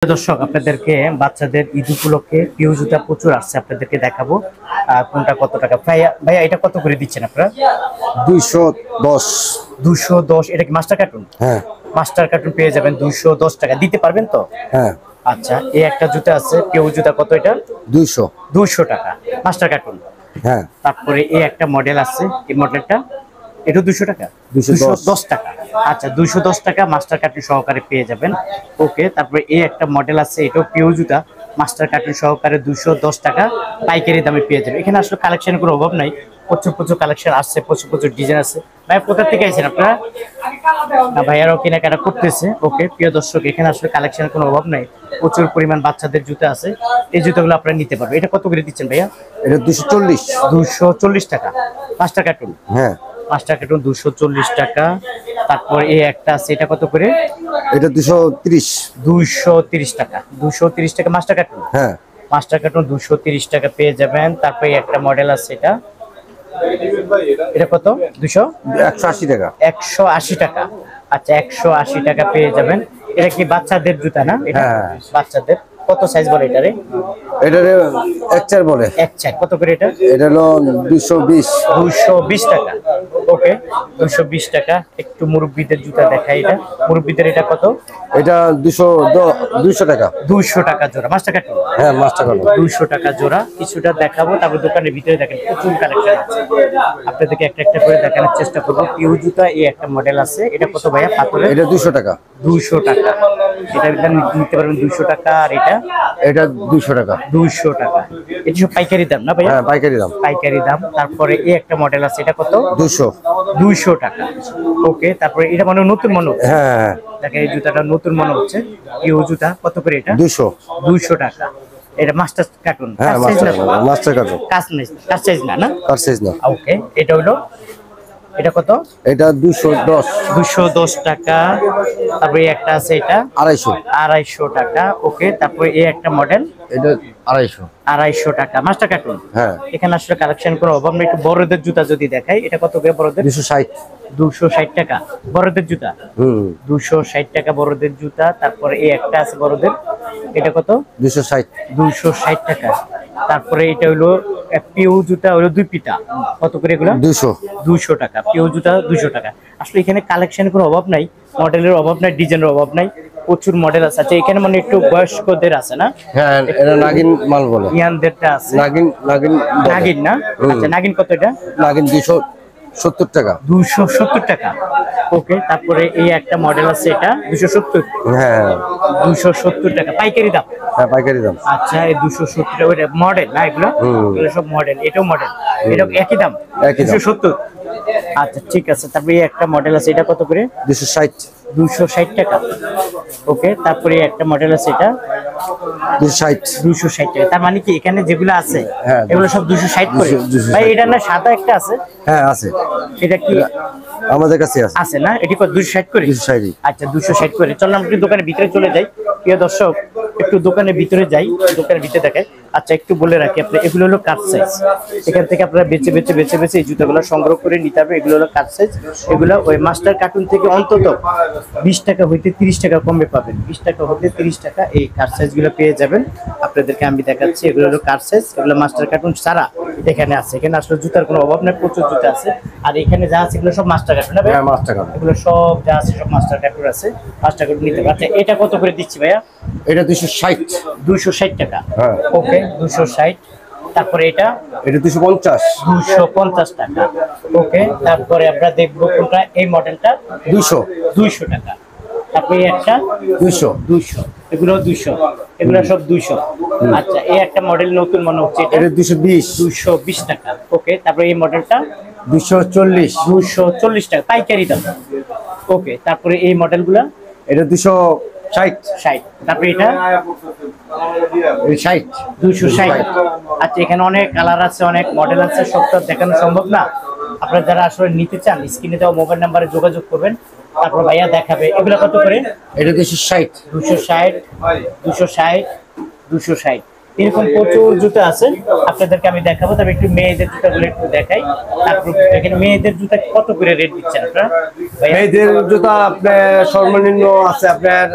দর্শক আপনাদেরকে বাচ্চাদের ঈদ উপলক্ষে পিউ জুতা প্রচুর আসছে, আপনাদেরকে দেখাবো কোনটা কত টাকা। ভাইয়া ভাইয়া এটা কত করে দিচ্ছেন আপনারা? 210। 210। এটা কি মাস্টার কার্টুন? হ্যাঁ মাস্টার কার্টুন পেয়ে যাবেন 210 টাকা। দিতে পারবেন তো? হ্যাঁ। আচ্ছা, এই একটা জুতা আছে পিউ জুতা, কত এটা? 200 টাকা মাস্টার কার্টুন। হ্যাঁ। তারপরে এই একটা মডেল আছে, এই মডেলটা এটা 200 টাকা। 210 টাকা। আচ্ছা, 210 টাকা মাস্টার কার্টুন সহকারে পেয়ে যাবেন। ওকে, তারপরে এই একটা মডেল আছে, এটাও পিউ জুতা মাস্টার কার্টুন সহকারে 210 টাকা পাইকারি দামে পেয়ে যাবেন। এখানে আসলে কালেকশন কোনো অভাব নাই, প্রচুর কালেকশন আসছে, প্রচুর ডিজাইন আছে। ভাই কোথা থেকে আইছেন আপনারা? না ভাইয়ারাও কেনাকাটা করতেছে। ওকে প্রিয় দর্শক, এখানে আসলে কালেকশনের কোনো অভাব নাই, প্রচুর পরিমাণ বাচ্চাদের জুতা আছে। এই জুতাগুলো আপনারা নিতে পারবেন। এটা কত করে দিচ্ছেন ভাইয়া? এটা 240 টাকা মাস্টার কার্টুন। হ্যাঁ, মাস্টার কার্টুন 240 টাকা। তারপর এই একটা আছে, এটা কত করে? এটা 230 টাকা। 230 টাকা মাস্টার কার্টুন। হ্যাঁ, মাস্টার কার্টুন 230 টাকা পেয়ে যাবেন। তারপরে একটা মডেল আছে, এটা কত? 180 টাকা। 180 টাকা। আচ্ছা, 180 টাকা পেয়ে যাবেন। এটা কি বাচ্চাদের জুতা না? এটা বাচ্চাদের। কত সাইজ বলে এটারে? এটারে এক চার বলে। এক চার। কত করে এটা? এটা হলো 220 টাকা। ওকে, 220 টাকা। একটু মুরব্বিদের জুতা দেখাই। এটা মুরব্বিদের, এটা কত? এটা 200 টাকা। 200 টাকা জোড়া মাস্টার কার্টুন। হ্যাঁ, মাস্টার কার্টুন 200 টাকা জোড়া। কিছুটা দেখাবো, তারপর দোকানের ভিতরে দেখেন প্রচুর কালেকশন আছে, আপনাদেরকে একটা করে দেখানোর চেষ্টা করবো। পিউ জুতা এই একটা মডেল আছে, এটা কত ভাইয়া? পাথরের। এটা 200 টাকা। 200 টাকা। এটা নিতে পারবেন 200 টাকা। আর এটা 200 টাকা। 200 টাকা। এটা সব পাইকারি দাম না ভাইয়া? হ্যাঁ, পাইকারি দাম। পাইকারি দাম। তারপরে এই একটা মডেল আছে, এটা কত? 200 টাকা। ওকে, তারপরে এটা মানে নতুন মনে হচ্ছে। হ্যাঁ, দেখেন এই জুতাটা নতুন মনে হচ্ছে। পিউ জুতা কত করে এটা? 200 টাকা। এটা মাস্টার কার্টুন। হ্যাঁ, মাস্টার কার্টুন। কাজ সাইজ না? কার সাইজ না। ওকে, এটা হলো, এটা কত? এটা 210 টাকা। তারপরে একটা আছে, এটা 250 টাকা। ওকে, তারপরে এই একটা মডেল, এটা 250 টাকা মাস্টার কার্টুন। হ্যাঁ। এখানে আসলে কালেকশন কোনো অভাব নেই। একটু বড়দের জুতা যদি দেখাই, এটা কত করে বড়দের? 260 টাকা বড়দের জুতা। 260 টাকা বড়দের জুতা। তারপরে এই একটা আছে বড়দের, এটা কত? 260 টাকা। তারপরে এটা হলো পিউ জুতা, হলো 2 পিটা। কত করে এগুলো? 200 টাকা। পিউ জুতা 200 টাকা। আসলে এখানে কালেকশনের কোনো অভাব নাই, মডেলের অভাব নাই, ডিজাইনের অভাব নাই, প্রচুর মডেল আছে। আচ্ছা, এখানে মানে একটু বয়স্কদের আছে না? হ্যাঁ, এটা নাগিন মাল বলে। ইয়ানদেরটা আছে। নাগিন না? আচ্ছা, নাগিন কত এটা? নাগিন 270 টাকা। 270 টাকা। ওকে, তারপরে এই একটা মডেল আছে, এটা 270। হ্যাঁ, 270 টাকা পাইকারি দাম। হ্যাঁ, পাইকারি দাম। আচ্ছা, এই 270 টাকা মডেল না এগুলো? এগুলো সব মডেল। এটাও মডেল, এটা একই দাম, 270। আচ্ছা ঠিক আছে। তারপরে এই একটা মডেল আছে, এটা কত করে? 260 টাকা। ওকে, তারপরে একটা মডেল আছে, এটা 260 টাকা। তার মানে কি এখানে যেগুলো আছে এগুলো সব 260 করে? ভাই এটা না সাদা একটা আছে? হ্যাঁ আছে। এটা কি আমাদের কাছে আছে না? এটি কত? 260 করে। আচ্ছা, 260 করে। চল আমরা একটু দোকানের ভিতরে চলে যাই। প্রিয় দর্শক, একটু দোকানের ভিতরে যাই, দোকানের ভিতরে দেখাই। আচ্ছা, একটু বলে রাখি আপনার, এগুলো হলো কাট সাইজ। এখান থেকে আপনারা বেছে এই জুতাগুলো সংগ্রহ করে নিতে হবে। এগুলো হলো কাট সাইজ। এগুলো ওই মাস্টার কার্টুন থেকে অন্তত 20 টাকা হইতে 30 টাকা কমে পাবেন। 20 টাকা হতে 30 টাকা এই কাট সাইজগুলো পেয়ে যাবেন। আপনাদেরকে আমি দেখাচ্ছি, এগুলো হলো কাট সাইজ। এগুলো মাস্টার কার্টুন ছাড়া এখানে আছে। এখানে আসলে জুতার কোনো অভাব নেই, প্রচুর জুতা আছে। আর এখানে যা আছে এগুলো সব মাস্টার কার্টুন। হ্যাঁ, মাস্টার কার্টুন। এগুলো সব যা আছে সব মাস্টার কার্টুন আছে। মাস্টার কার্টুন নিতে পারছে। এটা কত করে দিচ্ছি ভাইয়া? এটা 260 টাকা। হ্যাঁ। ওকে, 260। তারপরে এটা 250 টাকা। ওকে, তারপরে আমরা দেখবো কোনটা, এই মডেলটা 200 টাকা। তারপরে একটা 200। এগুলো 200, এগুলো সব 200। আচ্ছা, এই একটা মডেল নতুন মনে হচ্ছে, এটা 220 টাকা। ওকে, তারপরে এই মডেলটা 240 টাকা পাইকারি দাম। ওকে, তারপরে এই মডেলগুলা, এটা 260। তারপরে এটা 260। আচ্ছা, এখানে অনেক কালার আছে, অনেক মডেল আছে, সবটা দেখানো সম্ভব না। আপনারা যারা আসলে নিতে চান স্ক্রিনে দেওয়া মোবাইল নাম্বারে যোগাযোগ করবেন, তারপর ভাইয়া দেখাবে। এগুলো কত করে? এটা 260। এরকম প্রচুর জুতা আছে, আপনাদেরকে আমি দেখাবো। তবে একটু মেয়েদের জুতাগুলো একটু দেখাই। তারপর এখানে মেয়েদের জুতা কত করে রেট দিচ্ছেন আপনারা? মেয়েদের জুতা আপনার সর্বনিম্ন আছে আপনার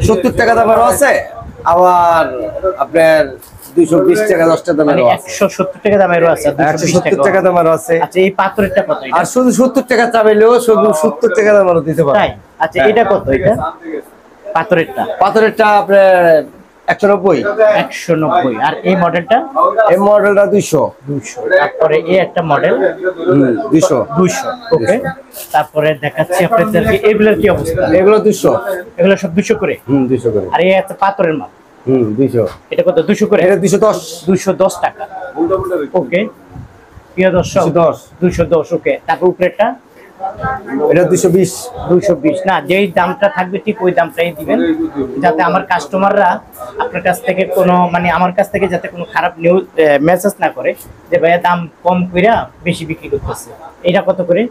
70 টাকা দামেরও আছে, আবার আপনার 220 টাকা 10 টাকা দামেরও আছে, 170 টাকা দামেরও আছে, 170 টাকা দামেরও আছে। আচ্ছা এই পাথরেরটা কত? আর শুধু 70 টাকা চাইলেও শুধু 70 টাকা দামেরও দিতে পারে। তাই? আচ্ছা এটা কত? এটা পাথরেরটা আপনার 190। আর এই মডেলটা? এই মডেলটা 200। তারপরে এই একটা মডেল 200। ওকে। তারপরে দেখাচ্ছি আপনাদেরকে এগুলোর কি অবস্থা। এগুলো 200। এগুলো সব 200 করে? 200 করে। আর এই একটা পাথরের মাল 200। এটা কত? 200 করে? এটা 210। 210 টাকা। ওকে প্রিয় দর্শক, 210। ওকে, তারপর উপরেরটা? এটা 220। 220 না, যেই দামটা থাকবে ঠিক ওই দামটাই দিবেন, যাতে আমার কাস্টমাররা আপনার কাছ থেকে কোনো মানে আমার কাছ থেকে যাতে কোনো খারাপ নিউজ মেসেজ না করে যে ভাইয়া দাম কম কইরা বেশি বিক্রি করতেছে। এটা কত করে?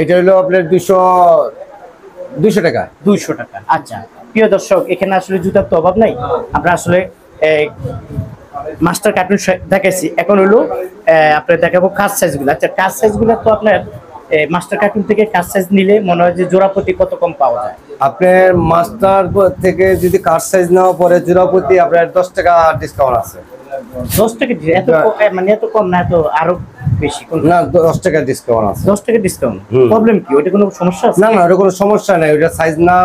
এটা হলো আপনার 200 টাকা। 200 টাকা। আচ্ছা প্রিয় দর্শক, এখানে আসলে জুতার তো অভাব নাই, আমরা আসলে মাস্টার কার্টুন দেখাইছি, এখন হলো আপনার দেখাবো কাজ সাইজগুলো। আচ্ছা কাজ সাইজগুলো তো আপনার মাস্টার কার্টুন থেকে কাজ সাইজ নিলে মনে হয় যে জোড়া প্রতি কত কম পাওয়া যায়? আপনার মাস্টার থেকে যদি কার সাইজ নেওয়া পরে জোড়া প্রতি আপনার 10 টাকা ডিসকাউন্ট আছে। 10 টাকা? এত মানে এত কম না, এত আরো বেশি? না 10 টাকা ডিসকাউন্ট আছে। 10 টাকা ডিসকাউন্ট? প্রবলেম কি? ওটা কোনো সমস্যা আছে? না ওটা কোনো সমস্যা নাই, ওটা সাইজ না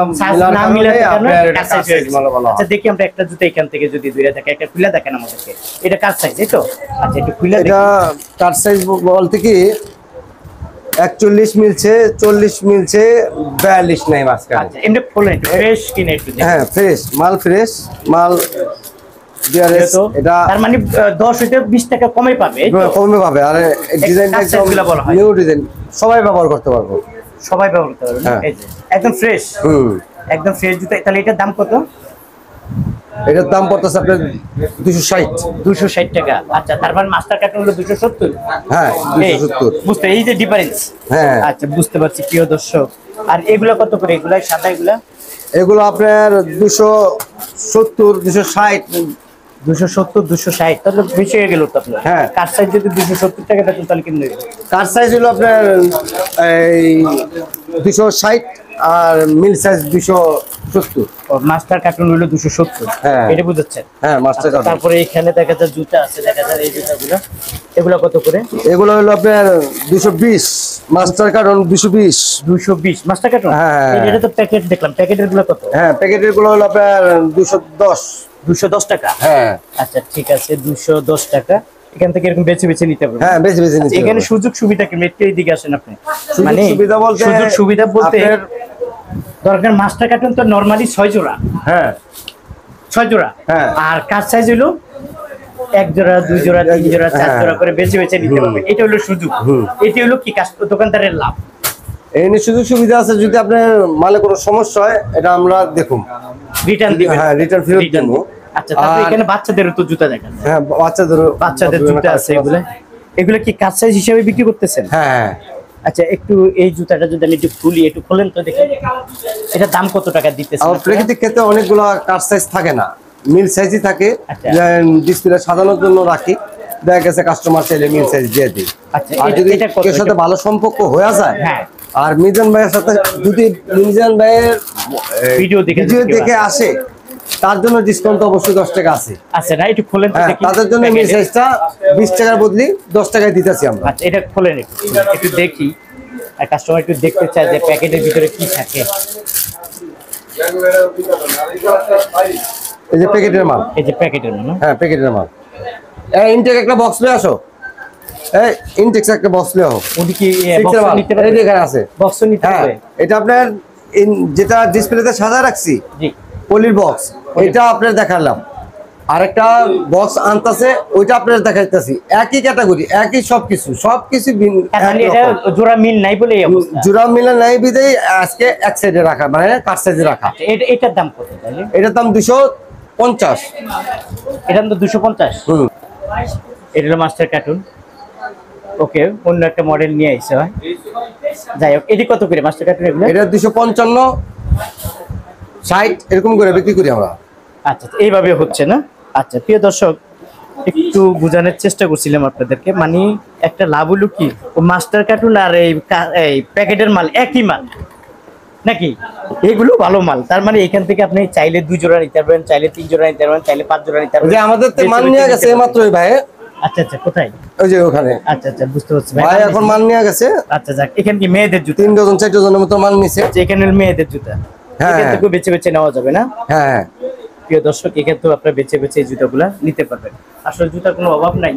মিলাতে আপনার কাজ সাইজ ভালো ভালো। আচ্ছা দেখি আমরা একটা জুতা এখান থেকে যদি দুইটা থাকে, একটা খুলে দেখেন আমাদেরকে। এটা কাজ সাইজ এই তো? আচ্ছা একটু খুলে দেখি। এটা কার সাইজ বলতে কি 41 মিলছে, 40 মিলছে, 42 নাই মাঝখানে। আচ্ছা এমনি খোলেন একটু, ফ্রেশ কিনে একটু দেখি। হ্যাঁ ফ্রেশ মাল ডিআরএস। এটা তার মানে 10 হইতে 20 টাকা কমে পাবে? কমে পাবে। আর ডিজাইনটা একদম নিউ ডিজাইন, সবাই ব্যবহার করতে পারবে। সবাই ব্যবহার করতে পারবে? এই যে একদম ফ্রেশ, একদম ফ্রেশ জুতা। তাহলে এটার দাম কত? এটার দাম পড়তেছে আপনার 260। 260 টাকা। আচ্ছা তারপর মাস্টার কার্টুন হলো 270? হ্যাঁ 270। বুঝতে, এই যে ডিফারেন্স। হ্যাঁ আচ্ছা বুঝতে পারছি প্রিয় দর্শক। আর এগুলা কত করে? এগুলা সাদা এগুলো আপনার 270, 260। 270, 260 তাহলে বেশি হয়ে গেল তো আপনার। হ্যাঁ কার সাইজ যদি 270 টাকা থাকতো তাহলে কেমন হবে? কার সাইজ হলো আপনার এই 260 আর মিল সাইজ 270। মাস্টার কার্টুন হলো 270। হ্যাঁ এটা বুঝাচ্ছেন? হ্যাঁ মাস্টার কার্টুন। তারপরে এখানে দেখা যায় জুতা আছে, দেখা যায় এই জুতাগুলো, এগুলো কত করে? এগুলো হলো আপনার 220 মাস্টার কার্টুন। 220 master cartoon. হ্যাঁ এটা তো প্যাকেট দেখলাম, প্যাকেটের গুলো কত? হ্যাঁ প্যাকেটের গুলো হলো আপনার 210 টাকা। হ্যাঁ আচ্ছা ঠিক আছে, 210 টাকা। এখান থেকে এরকম বেছে বেছে নিতে পারবেন? হ্যাঁ বেছে বেছে নিতে। এখানে সুযোগ সুবিধা কি? একটু এইদিকে আসেন আপনি। মানে সুবিধা বলতে দরকার মাস্টার কার্টুন তো নরমালি 6 জোড়া। হ্যাঁ 6 জোড়া। হ্যাঁ আর কাজ সাইজ হলো 1 জোড়া, 2 জোড়া, 3 জোড়া, 4 জোড়া করে বেছে বেছে নিতে পারবেন। এটা হলো সুযোগ। এটা হলো কি দোকানদারের লাভ। এই নিয়ে সুযোগ সুবিধা আছে। যদি আপনার মালে কোনো সমস্যা হয় এটা আমরা দেখুন, রিটার্ন দিবেন। হ্যাঁ রিটার্ন ফেরত দেব। আচ্ছা তারপর এখানে বাচ্চাদেরও তো জুতা দেখেন। হ্যাঁ বাচ্চাদের জুতা আছে। এগুলো কি কাজ সাইজ হিসেবে বিক্রি করতেছেন? হ্যাঁ। আচ্ছা একটু এই জুতাটা যদি আমি একটু খুলি, একটু খোলেন তো দেখি এটা দাম কত টাকা দিতেছেন? আমার প্রাকৃতিক ক্ষেত্রে অনেকগুলো কার সাইজ থাকে না, মিল সাইজই থাকে। ডিসপ্লে সাজানোর জন্য রাখি, দেখা গেছে কাস্টমার চাইলে মিল সাইজ দিয়ে দিই। আচ্ছা আর যদি এর সাথে ভালো সম্পর্ক হয়ে যায়, হ্যাঁ, আর মিজান ভাইয়ের সাথে যদি মিজান ভাইয়ের ভিডিও দেখে আসে তার জন্য ডিসকাউন্ট অবশ্যই 10 টাকা আছে। আচ্ছা না একটু খোলেন তো দেখি। তাদের জন্য মিল সাইজটা 20 টাকার বদলি 10 টাকায় দিতেছি আমরা। আচ্ছা এটা খোলেন একটু দেখি, আর কাস্টমার একটু দেখতে চায় যে প্যাকেটের ভিতরে কি থাকে। এই যে প্যাকেটের মাল, এই যে প্যাকেটের মাল। হ্যাঁ প্যাকেটের মাল। এই ইনটেক একটা বক্স নিয়ে আসো, এই ইনটেক একটা বক্স নিয়ে আসো। ওটি কি বক্স নিতে পারবে? এই এখানে আছে বক্স নিতে পারবে। এটা আপনার যেটা ডিসপ্লেতে সাজা রাখছি, জি পলির বক্স, এটা আপনার দেখালাম। আরেকটা বক্স আনতাছে, ওইটা আপনার দেখাইতাছি। একই ক্যাটাগরি, একই সবকিছু এটা জোড়া মিল নাই বলে এই অবস্থা। জোড়া মিল নাই বিদেই আজকে এক সাইডে রাখা, মানে কাট সাইডে রাখা। এটার দাম কত তাহলে? এটার দাম 250। এটার দাম 250। এটা হলো মাস্টার কার্টুন। ওকে, অন্য একটা মডেল নিয়ে আইছে হয়। যাই হোক, এটি কত করে মাস্টার কার্টুন এগুলো? এটা 255, 60 এরকম করে বিক্রি করি আমরা। আচ্ছা এইভাবে হচ্ছে না? আচ্ছা প্রিয় দর্শক, একটু বোঝানোর চেষ্টা করছিলাম আপনাদেরকে। মানে একটা লাভ হলো কি, ও মাস্টার কার্টুন আর এই প্যাকেটের মাল একই মাল, নাকি? এগুলো ভালো মাল, তার মানে এখান থেকে আপনি চাইলে 2 জোড়া নিতে পারবেন, চাইলে 3 জোড়া নিতে পারবেন, চাইলে 5 জোড়া নিতে পারবেন। যে আমাদের তো মাল নিয়ে গেছে মাত্রই ভাই। আচ্ছা আচ্ছা, কোথায়? ওই যে ওখানে। আচ্ছা আচ্ছা, বুঝতে পারছি ভাই এখন মাল নিয়ে গেছে। আচ্ছা যাক, এখানে কি মেয়েদের জুতা? 3 ডজন 4 ডজনের মতো মাল নিছে। এখানে মেয়েদের জুতা, হ্যাঁ, এখান থেকে বেছে বেছে নেওয়া যাবে না? হ্যাঁ প্রিয় দর্শক, এখান থেকে আপনারা বেছে বেছে এই জুতাগুলা নিতে পারবেন। আসলে জুতার কোনো অভাব নাই।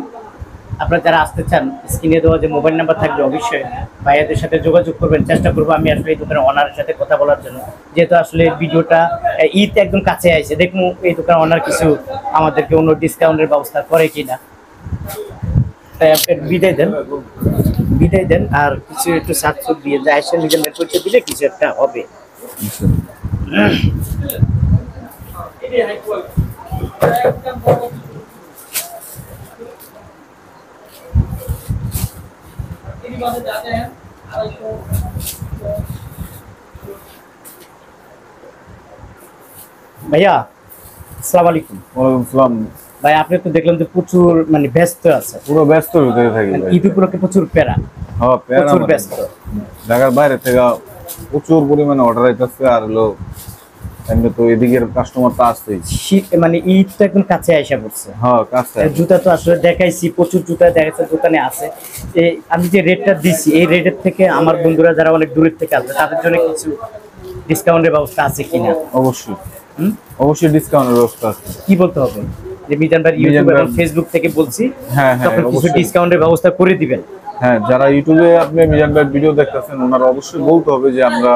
আপনারা যারা আসতে চান, স্ক্রিনে দেওয়া যে মোবাইল নাম্বার থাকবে অবশ্যই ভাইয়াদের সাথে যোগাযোগ করবেন। চেষ্টা করবো আমি আসলে এই দোকানের অনারের সাথে কথা বলার জন্য, যেহেতু আসলে ভিডিওটা ঈদ একদম কাছে আসছে, দেখুন এই দোকানের অনার কিছু আমাদেরকে অন্য ডিসকাউন্টের ব্যবস্থা করে কিনা। তাই আপনি বিদায় দেন, বিদায় দেন, আর কিছু একটু সাতসুট দিয়ে যায় এসে নিজের পরিচয় দিলে কিছু একটা হবে। ভাইয়া আসসালামু আলাইকুম। ওয়ালাইকুম আসসালাম। ভাই আপনি তো দেখলাম যে প্রচুর মানে ব্যস্ত আছে, পুরো ব্যস্ত ভিতরে থাকি ভাই। ঈদ উপলক্ষে প্রচুর প্যারা, হ্যাঁ প্যারা প্রচুর মানে ব্যস্ত। ঢাকার বাইরে থেকে প্রচুর পরিমাণে অর্ডার আইতেছে, আর হলো এমনি তো এদিকের কাস্টমার তো আসছেই। মানে ঈদ তো একদম কাছে আইসা পড়ছে। হ্যাঁ কাছে জুতা তো আসলে দেখাইছি, প্রচুর জুতা দেখাচ্ছে দোকানে আছে। আমি যে রেটটা দিছি এই রেটের থেকে আমার বন্ধুরা যারা অনেক দূরের থেকে আসবে তাদের জন্য কিছু ডিসকাউন্টের ব্যবস্থা আছে কিনা? অবশ্যই, অবশ্যই ডিসকাউন্টের ব্যবস্থা আছে। কি বলতে হবে যে মিজান ভাই ইউটিউব এবং ফেসবুক থেকে বলছি, হ্যাঁ হ্যাঁ তখন কিছু অবশ্যই। ডিসকাউন্টের ব্যবস্থা করে দিবেন। হ্যাঁ, যারা ইউটিউবে আপনি মিজান ভাইয়ের ভিডিও দেখতেছেন ওনারা অবশ্যই বলতে হবে যে আমরা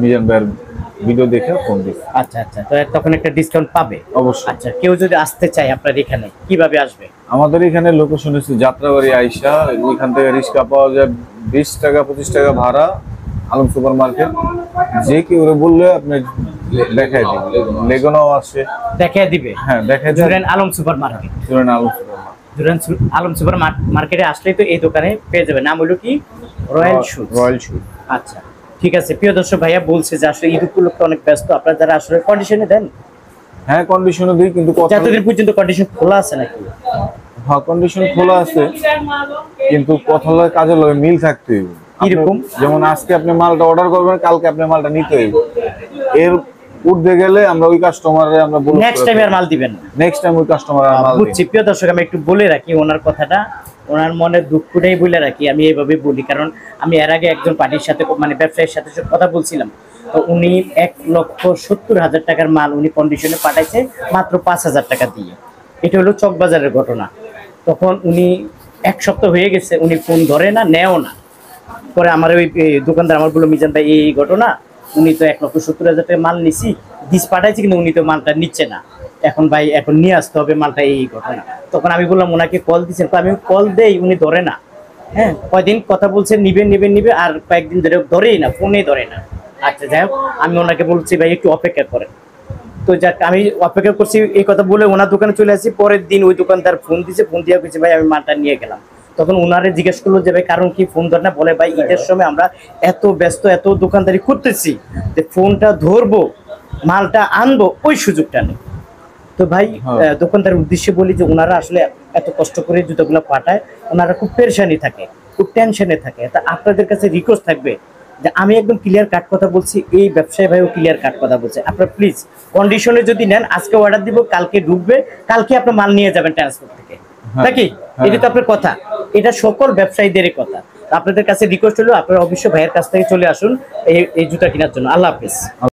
মিজান ভাইয়ের ভিডিও দেখে ফোন দিই। আচ্ছা আচ্ছা, তো তখন একটা ডিসকাউন্ট পাবে অবশ্যই। আচ্ছা, কেউ যদি আসতে চায় আপনার এখানে কিভাবে আসবে? আমাদের এখানে লোকেশন হচ্ছে যাত্রাবাড়ি আইসা, ওইখান থেকে রিক্সা পাওয়া যায় 20 টাকা 25 টাকা ভাড়া, আলম সুপার মার্কেট। যে কেউ বললে আপনি দেখাই দিবেন, লেগুনাও আসে দেখায় দিবে। হ্যাঁ দেখাই জুরেন দিবেন। আলম সুপার মার্কেট, জুরেন আলম সুপার মার্কেট, জুরেন আলম সুপার মার্কেটে আসলেই তো এই দোকানে পেয়ে যাবে। নাম হলো কি? Royal shoes. Royal shoes. আচ্ছা ঠিক আছে। প্রিয় দর্শক, ভাইয়া বলছে যে আসলে ঈদ উপলক্ষে অনেক ব্যস্ত, আপনারা যারা আসলে কন্ডিশনে দেন। হ্যাঁ কন্ডিশনে দিই, কিন্তু যতদিন পর্যন্ত কন্ডিশন খোলা আছে নাকি? হ্যাঁ কন্ডিশন খোলা আছে, কিন্তু কথা লাগে কাজের লগে মিল থাকতে হইবে। কিরকম? যেমন আজকে আপনি মালটা অর্ডার করবেন, কালকে আপনি মালটা নিতে হইবে। এর উঠতে গেলে আমরা ওই কাস্টমারে আমরা বলবো নেক্সট টাইম আর মাল দিবেন না। নেক্সট টাইম ওই কাস্টমার মাল দিবেন। বুঝছি। প্রিয় দর্শক, আমি একটু বলে রাখি ওনার কথাটা, ওনার মনের দুঃখটাই বলে রাখি। আমি এইভাবে বলি কারণ আমি এর আগে একজন পার্টির সাথে মানে ব্যবসায়ীর সাথে কথা বলছিলাম, তো উনি 1,70,000 টাকার মাল উনি কন্ডিশনে পাঠাইছে মাত্র 5,000 টাকা দিয়ে। এটা হলো চকবাজারের ঘটনা। তখন উনি 1 সপ্তাহ হয়ে গেছে, উনি ফোন ধরে না, নেও না। পরে আমার ওই দোকানদার আমার বললো, মিজান ভাই এই ঘটনা, উনি তো 1,70,000 টাকা মাল নিছি দিস পাঠাইছি, কিন্তু উনি তো মালটা নিচ্ছে না। এখন ভাই এখন নিয়ে আসতে হবে মালটা, এই ঘটনা। তখন আমি বললাম ওনাকে কল দিচ্ছেন, আমি কল দেই উনি ধরে না। হ্যাঁ, কয়দিন কথা বলছেন নিবে, আর কয়েকদিন ধরে ধরেই না, ফোনে ধরে না। আচ্ছা যাই হোক, আমি ওনাকে বলছি ভাই একটু অপেক্ষা করেন। তো যাক, আমি অপেক্ষা করছি, এই কথা বলে ওনার দোকানে চলে আসি। পরের দিন ওই দোকানদার ফোন দিয়েছে, ফোন দিয়ে বলছে ভাই আমি মালটা নিয়ে গেলাম। তখন ওনারে জিজ্ঞেস করলো যে ভাই কারণ কি ফোন ধরে না? বলে ভাই ঈদের সময় আমরা এত ব্যস্ত, এত দোকানদারি করতেছি যে ফোনটা ধরবো মালটা আনবো ওই সুযোগটা নেই। তো ভাই দোকানদারের উদ্দেশ্যে বলি যে ওনারা আসলে এত কষ্ট করে জুতোগুলো পাঠায়, ওনারা খুব পেরেশানি থাকে, খুব টেনশনে থাকে। তা আপনাদের কাছে রিকোয়েস্ট থাকবে যে আমি একদম ক্লিয়ার কাট কথা বলছি, এই ব্যবসায়ী ভাইও ক্লিয়ার কাট কথা বলছে, আপনারা প্লিজ কন্ডিশনে যদি নেন, আজকে অর্ডার দিব, কালকে ঢুকবে, কালকে আপনার মাল নিয়ে যাবেন ট্রান্সপোর্ট থেকে, নাকি? এটা তো আপনার কথা, এটা সকল ব্যবসায়ীদেরই কথা। আপনাদের কাছে রিকোয়েস্ট হলো আপনারা অবশ্যই ভাইয়ের কাছ থেকে চলে আসুন এই জুতা কেনার জন্য। আল্লাহ হাফেজ।